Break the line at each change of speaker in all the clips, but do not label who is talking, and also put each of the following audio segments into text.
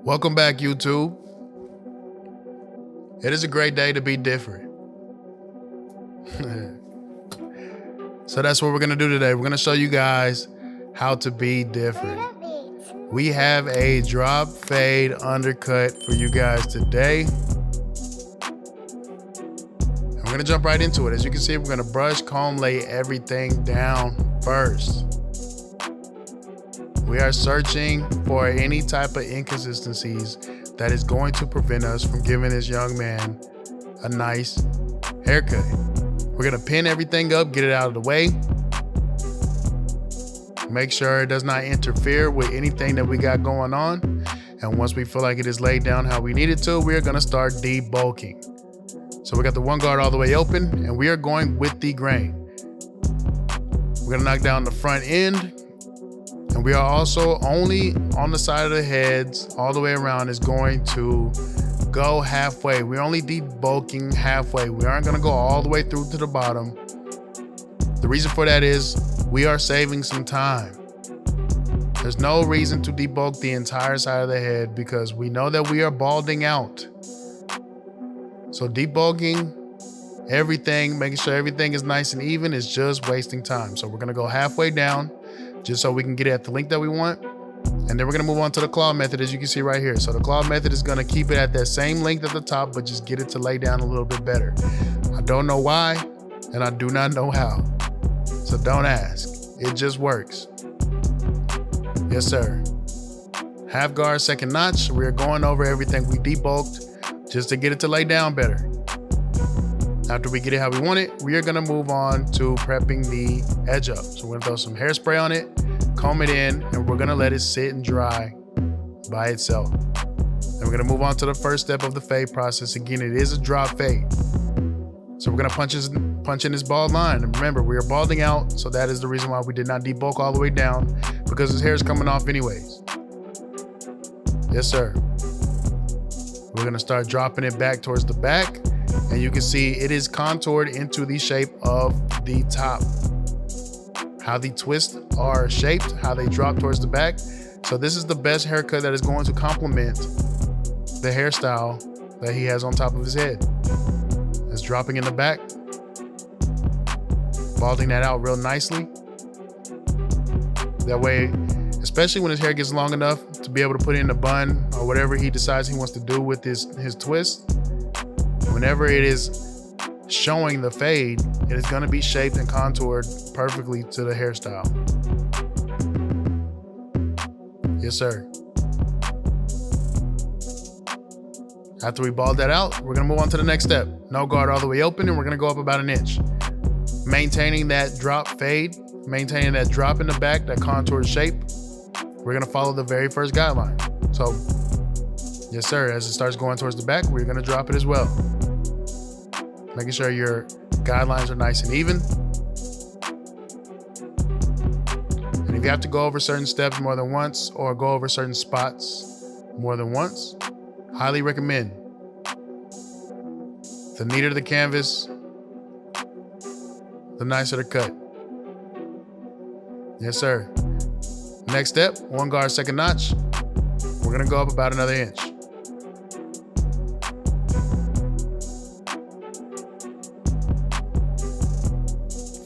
Welcome back, YouTube. It is a great day to be different. So that's what we're gonna do today. We're gonna show you guys how to be different. We have a drop fade undercut for you guys today. And we're gonna jump right into it. As you can see, we're gonna brush, comb, lay everything down first. We are searching for any type of inconsistencies that is going to prevent us from giving this young man a nice haircut. We're gonna pin everything up, get it out of the way. Make sure it does not interfere with anything that we got going on. And once we feel like it is laid down how we need it to, we are gonna start debulking. So we got the one guard all the way open and we are going with the grain. We're gonna knock down the front end. And we are also only on the side of the heads all the way around is going to go halfway. We're only debulking halfway. We aren't gonna go all the way through to the bottom. The reason for that is we are saving some time. There's no reason to debulk the entire side of the head because we know that we are balding out. So debulking everything, making sure everything is nice and even is just wasting time. So we're gonna go halfway down just so we can get it at the length that we want. And then we're gonna move on to the claw method, as you can see right here. So the claw method is gonna keep it at that same length at the top, but just get it to lay down a little bit better. I don't know why, and I do not know how. So don't ask, it just works. Yes, sir. Half guard, second notch. We're going over everything we debulked just to get it to lay down better. After we get it how we want it, we are gonna move on to prepping the edge up. So we're gonna throw some hairspray on it, comb it in, and we're gonna let it sit and dry by itself. Then we're gonna move on to the first step of the fade process. Again, it is a drop fade. So we're gonna punch in this bald line. And remember, we are balding out, so that is the reason why we did not debulk all the way down, because his hair is coming off anyways. Yes, sir. We're gonna start dropping it back towards the back. And you can see it is contoured into the shape of the top. How the twists are shaped, how they drop towards the back. So this is the best haircut that is going to complement the hairstyle that he has on top of his head. It's dropping in the back, balding that out real nicely. That way, especially when his hair gets long enough to be able to put it in a bun or whatever he decides he wants to do with his twist, whenever it is showing the fade, it is going to be shaped and contoured perfectly to the hairstyle. Yes, sir. After we bald that out, we're going to move on to the next step. No guard all the way open, and we're going to go up about an inch. Maintaining that drop fade, maintaining that drop in the back, that contoured shape, we're going to follow the very first guideline. So, yes, sir, as it starts going towards the back, we're going to drop it as well. Making sure your guidelines are nice and even. And if you have to go over certain steps more than once or go over certain spots more than once, highly recommend. The neater the canvas, the nicer the cut. Yes, sir. Next step, one guard, second notch. We're gonna go up about another inch.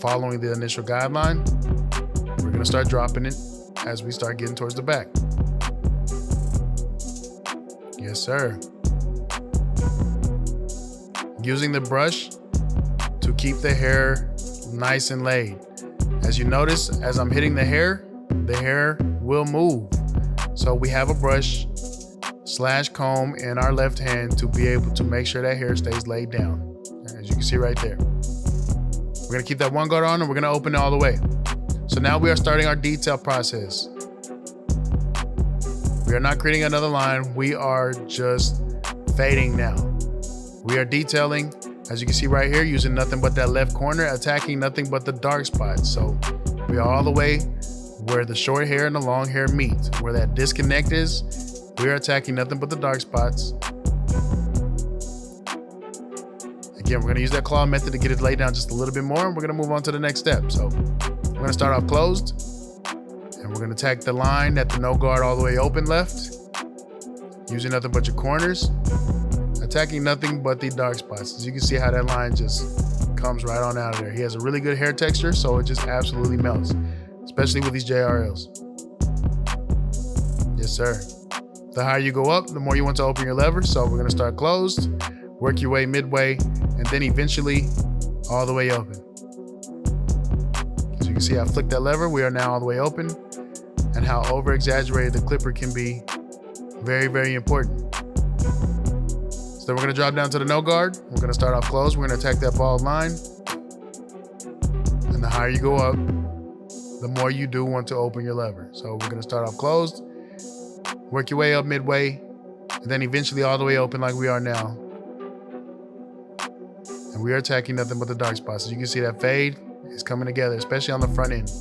Following the initial guideline, we're gonna start dropping it as we start getting towards the back. Yes, sir. Using the brush to keep the hair nice and laid. As you notice, as I'm hitting the hair will move. So we have a brush / comb in our left hand to be able to make sure that hair stays laid down. As you can see right there. We're gonna keep that one guard on and we're gonna open it all the way. So now we are starting our detail process. We are not creating another line. We are just fading now. We are detailing, as you can see right here, using nothing but that left corner, attacking nothing but the dark spots. So we are all the way where the short hair and the long hair meet. Where that disconnect is, we are attacking nothing but the dark spots. Again, we're gonna use that claw method to get it laid down just a little bit more, and we're gonna move on to the next step. So we're gonna start off closed, And we're gonna tack the line at the no guard all the way open left, using nothing but your corners, attacking nothing but the dark spots. As you can see how that line just comes right on out of there. He has a really good hair texture, so it just absolutely melts, especially with these JRLs. Yes, sir. The higher you go up, the more you want to open your lever. So we're gonna start closed, work your way midway, and then eventually all the way open. So you can see I flick that lever. We are now all the way open, and how over exaggerated the clipper can be. Very, very important. So then we're gonna drop down to the no guard. We're gonna start off closed. We're gonna attack that bald line. And the higher you go up, the more you do want to open your lever. So we're gonna start off closed, work your way up midway, and then eventually all the way open like we are now. And we are attacking nothing but the dark spots. So you can see that fade is coming together, especially on the front end.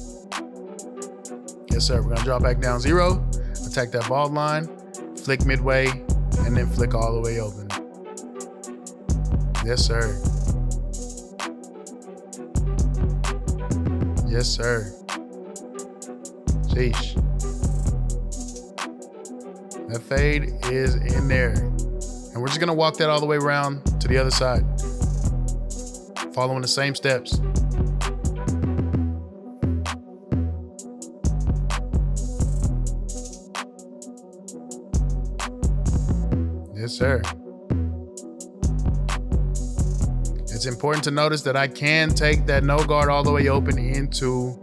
Yes, sir. We're gonna drop back down 0, attack that bald line, flick midway, and then flick all the way open. Yes, sir. Yes, sir. Sheesh. That fade is in there. And we're just gonna walk that all the way around to the other side, following the same steps. Yes, sir. It's important to notice that I can take that no guard all the way open into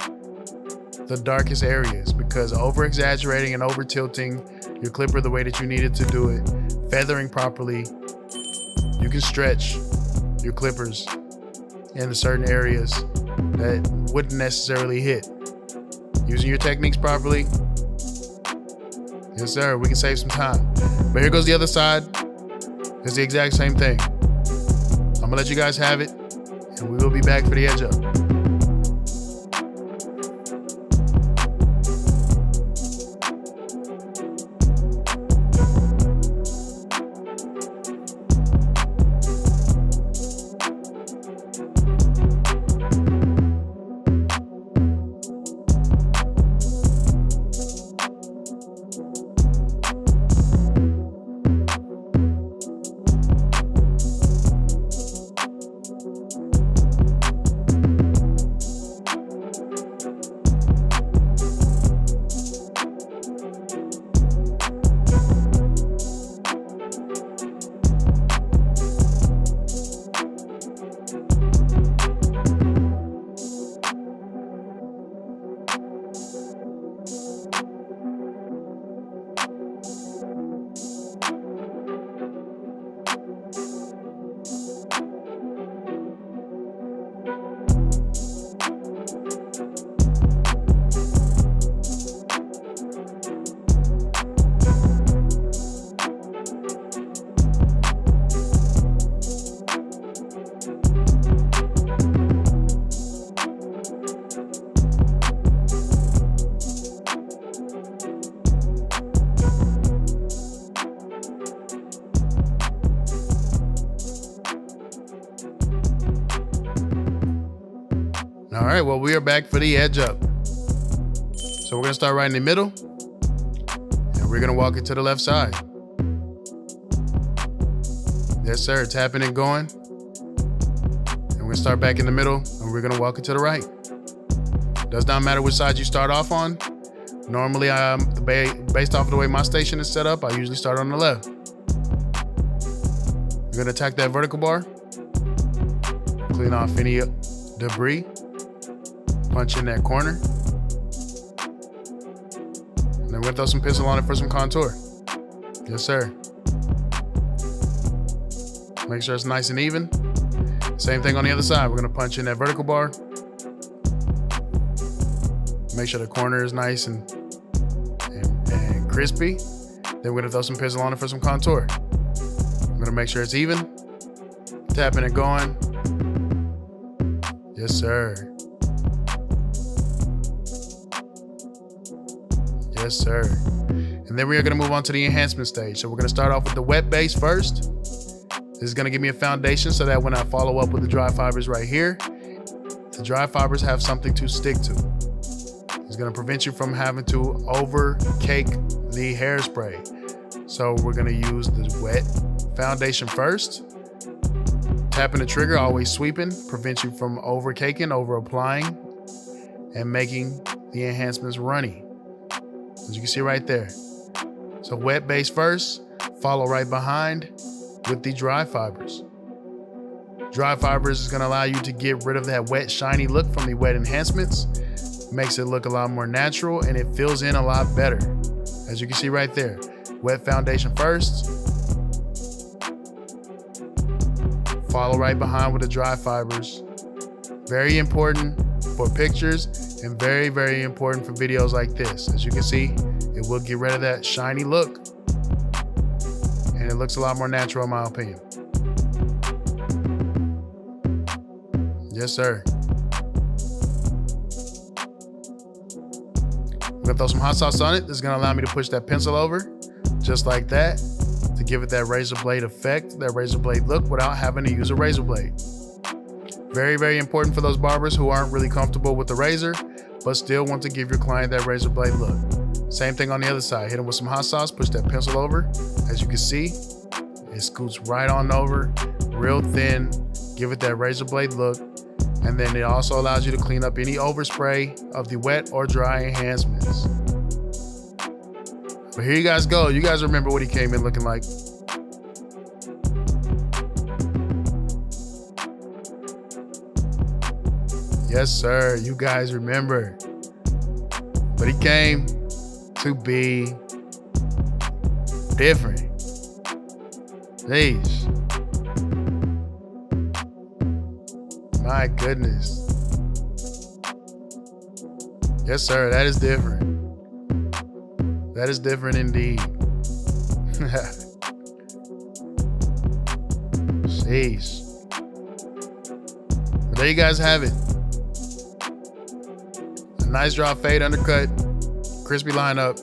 the darkest areas, because over exaggerating and over tilting your clipper the way that you need it to do it, feathering properly, you can stretch your clippers in certain areas that wouldn't necessarily hit. Using your techniques properly, yes, sir, we can save some time. But here goes the other side. It's the exact same thing. I'm gonna let you guys have it, and we will be back for the edge up. All right, well, we are back for the edge up. So we're gonna start right in the middle, and we're gonna walk it to the left side. Yes, sir, tapping and going. And we're gonna start back in the middle, and we're gonna walk it to the right. Does not matter which side you start off on. Normally, based off of the way my station is set up, I usually start on the left. We're gonna attack that vertical bar, clean off any debris, punch in that corner, and then we'll throw some pistol on it for some contour. Yes, sir. Make sure it's nice and even. Same thing on the other side. We're gonna punch in that vertical bar. Make sure the corner is nice and crispy. Then we're gonna throw some pistol on it for some contour. I'm gonna make sure it's even. Tapping and going. Yes, sir. Yes, sir. And then we are gonna move on to the enhancement stage. So we're gonna start off with the wet base first. This is gonna give me a foundation so that when I follow up with the dry fibers right here, the dry fibers have something to stick to. It's gonna prevent you from having to over cake the hairspray. So we're gonna use the wet foundation first. Tapping the trigger, always sweeping, prevents you from over caking, over applying, and making the enhancements runny. As you can see right there. So wet base first, follow right behind with the dry fibers. Dry fibers is gonna allow you to get rid of that wet, shiny look from the wet enhancements. Makes it look a lot more natural and it fills in a lot better. As you can see right there, wet foundation first, follow right behind with the dry fibers. Very important for pictures and very, very important for videos like this. As you can see, it will get rid of that shiny look and it looks a lot more natural in my opinion. Yes, sir. I'm gonna throw some hot sauce on it. This is gonna allow me to push that pencil over just like that to give it that razor blade effect, that razor blade look without having to use a razor blade. Very, very important for those barbers who aren't really comfortable with the razor, but still want to give your client that razor blade look. Same thing on the other side. Hit them with some hot sauce, push that pencil over. As you can see, it scoots right on over, real thin, give it that razor blade look. And then it also allows you to clean up any overspray of the wet or dry enhancements. But here you guys go. You guys remember what he came in looking like. Yes, sir. You guys remember. But he came to be different. Jeez. My goodness. Yes, sir. That is different. That is different indeed. Jeez. But there you guys have it. A nice drop fade undercut, crispy lineup.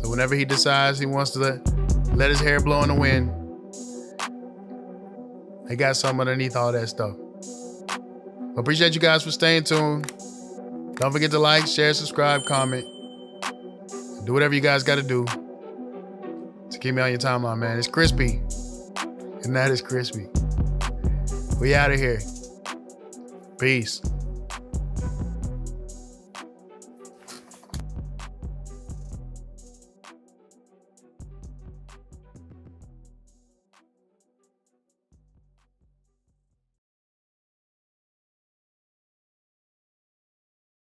So whenever he decides he wants to let his hair blow in the wind, they got something underneath all that stuff. Appreciate you guys for staying tuned. Don't forget to like, share, subscribe, comment. Do whatever you guys got to do to keep me on your timeline, man. It's crispy, and that is crispy. We out of here. Peace.